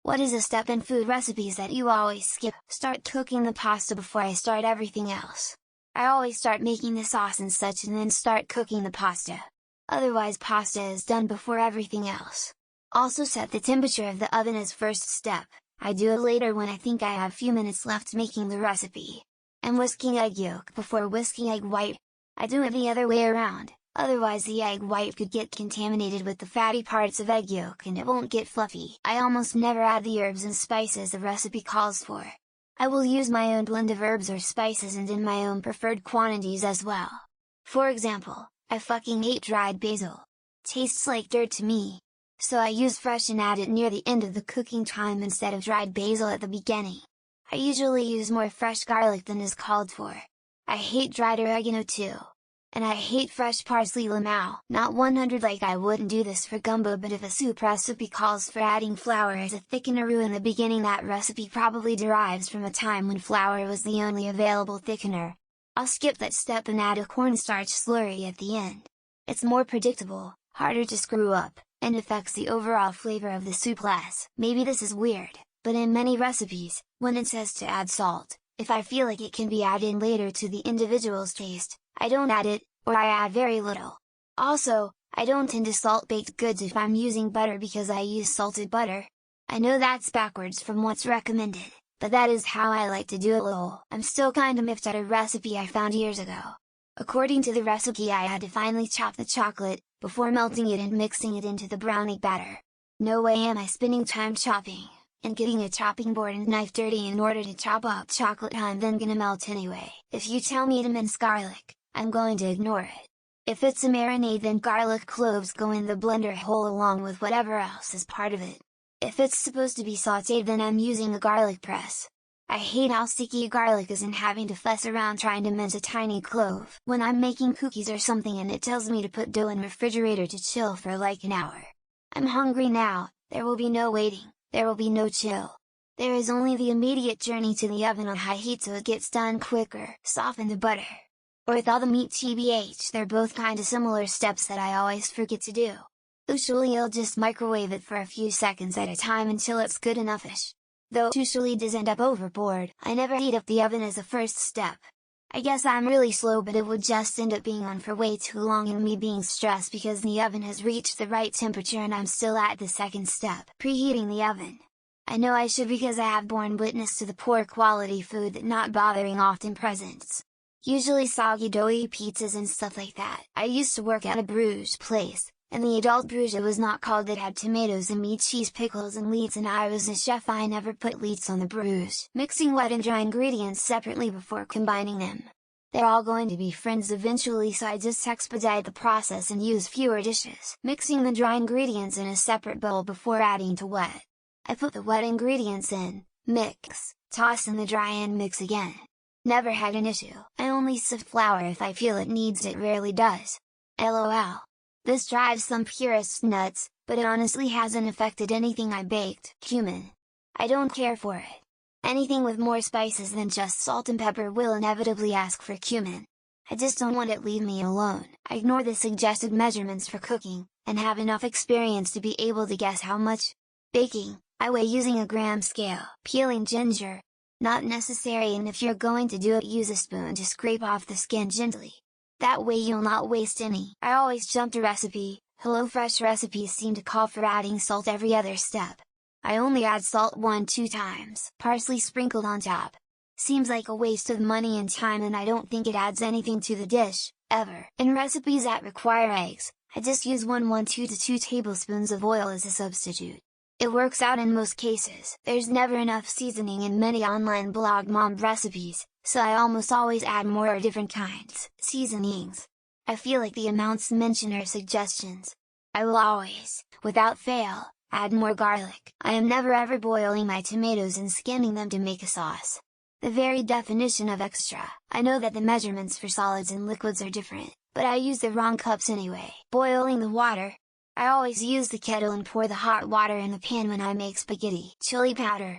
What is a step in food recipes that you always skip? Start cooking the pasta before I start everything else. I always start making the sauce and such and then start cooking the pasta. Otherwise pasta is done before everything else. Also set the temperature of the oven as first step. I do it later when I think I have few minutes left making the recipe. And whisking egg yolk before whisking egg white. I do it the other way around, otherwise the egg white could get contaminated with the fatty parts of egg yolk and it won't get fluffy. I almost never add the herbs and spices the recipe calls for. I will use my own blend of herbs or spices and in my own preferred quantities as well. For example, I fucking hate dried basil. Tastes like dirt to me. So I use fresh and add it near the end of the cooking time instead of dried basil at the beginning. I usually use more fresh garlic than is called for. I hate dried oregano too. And I hate fresh parsley lamau. Not 100 like I wouldn't do this for gumbo, but if a soup recipe calls for adding flour as a thickener in the beginning, that recipe probably derives from a time when flour was the only available thickener. I'll skip that step and add a cornstarch slurry at the end. It's more predictable, harder to screw up, and affects the overall flavor of the soup less. Maybe this is weird, but in many recipes, when it says to add salt, if I feel like it can be added later to the individual's taste, I don't add it, or I add very little. Also, I don't tend to salt baked goods if I'm using butter because I use salted butter. I know that's backwards from what's recommended, but that is how I like to do it. Lol. I'm still kinda miffed at a recipe I found years ago. According to the recipe I had to finely chop the chocolate, before melting it and mixing it into the brownie batter. No way am I spending time chopping, and getting a chopping board and knife dirty in order to chop up chocolate I'm then gonna melt anyway. If you tell me to mince garlic, I'm going to ignore it. If it's a marinade, then garlic cloves go in the blender whole along with whatever else is part of it. If it's supposed to be sautéed, then I'm using a garlic press. I hate how sticky garlic is and having to fuss around trying to mince a tiny clove when I'm making cookies or something and it tells me to put dough in refrigerator to chill for like an hour. I'm hungry now. There will be no waiting, there will be no chill. There is only the immediate journey to the oven on high heat so it gets done quicker. Soften the butter. Or thaw the meat tbh, they're both kinda similar steps that I always forget to do. Usually I'll just microwave it for a few seconds at a time until it's good enough-ish. Though usually does end up overboard, I never heat up the oven as a first step. I guess I'm really slow, but it would just end up being on for way too long and me being stressed because the oven has reached the right temperature and I'm still at the second step, preheating the oven. I know I should because I have borne witness to the poor quality food that not bothering often presents. Usually soggy doughy pizzas and stuff like that. I used to work at a Bruges place, and the adult Bruges was not called. It had tomatoes and meat, cheese, pickles and leeks, and I was a chef. I never put leeks on the Bruges. Mixing wet and dry ingredients separately before combining them. They're all going to be friends eventually, so I just expedite the process and use fewer dishes. Mixing the dry ingredients in a separate bowl before adding to wet. I put the wet ingredients in, mix, toss in the dry and mix again. Never had an issue. I only sift flour if I feel it needs it, rarely does. LOL. This drives some purists nuts, but it honestly hasn't affected anything I baked. Cumin. I don't care for it. Anything with more spices than just salt and pepper will inevitably ask for cumin. I just don't want it, leave me alone. I ignore the suggested measurements for cooking, and have enough experience to be able to guess how much. Baking, I weigh using a gram scale. Peeling ginger. Not necessary, and if you're going to do it, use a spoon to scrape off the skin gently. That way you'll not waste any. I always jump to recipe. HelloFresh recipes seem to call for adding salt every other step. I only add salt 1-2 times. Parsley sprinkled on top. Seems like a waste of money and time, and I don't think it adds anything to the dish, ever. In recipes that require eggs, I just use 1 to 2 tablespoons of oil as a substitute. It works out in most cases. There's never enough seasoning in many online blog mom recipes, so I almost always add more or different kinds seasonings. I feel like the amounts mentioned are suggestions. I will always, without fail, add more garlic. I am never ever boiling my tomatoes and skimming them to make a sauce. The very definition of extra. I know that the measurements for solids and liquids are different, but I use the wrong cups anyway. Boiling the water. I always use the kettle and pour the hot water in the pan when I make spaghetti. Chili powder.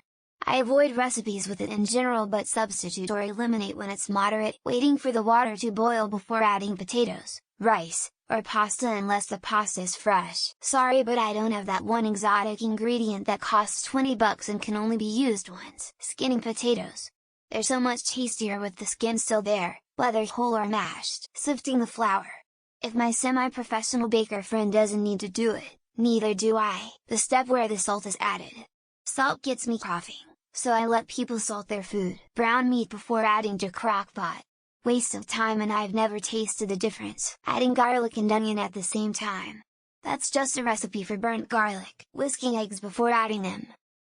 I avoid recipes with it in general but substitute or eliminate when it's moderate, waiting for the water to boil before adding potatoes, rice, or pasta unless the pasta is fresh. Sorry, but I don't have that one exotic ingredient that costs $20 and can only be used once. Skinning potatoes. They're so much tastier with the skin still there, whether whole or mashed. Sifting the flour. If my semi-professional baker friend doesn't need to do it, neither do I. The step where the salt is added. Salt gets me coughing, so I let people salt their food. Brown meat before adding to crock-pot. Waste of time, and I've never tasted the difference. Adding garlic and onion at the same time. That's just a recipe for burnt garlic. Whisking eggs before adding them.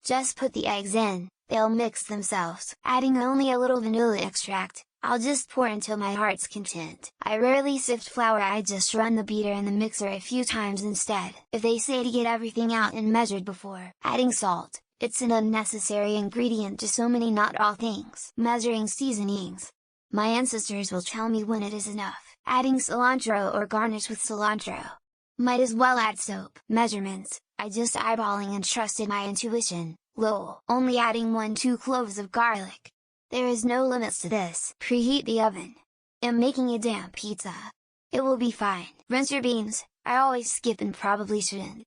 Just put the eggs in, they'll mix themselves. Adding only a little vanilla extract, I'll just pour until my heart's content. I rarely sift flour, I just run the beater in the mixer a few times instead. If they say to get everything out and measured before adding salt, it's an unnecessary ingredient to so many not all things. Measuring seasonings. My ancestors will tell me when it is enough. Adding cilantro or garnish with cilantro. Might as well add soap. Measurements, I just eyeballing and trusted my intuition. Lol. Only adding 1-2 cloves of garlic. There is no limits to this. Preheat the oven. Am making a damn pizza. It will be fine. Rinse your beans, I always skip and probably shouldn't.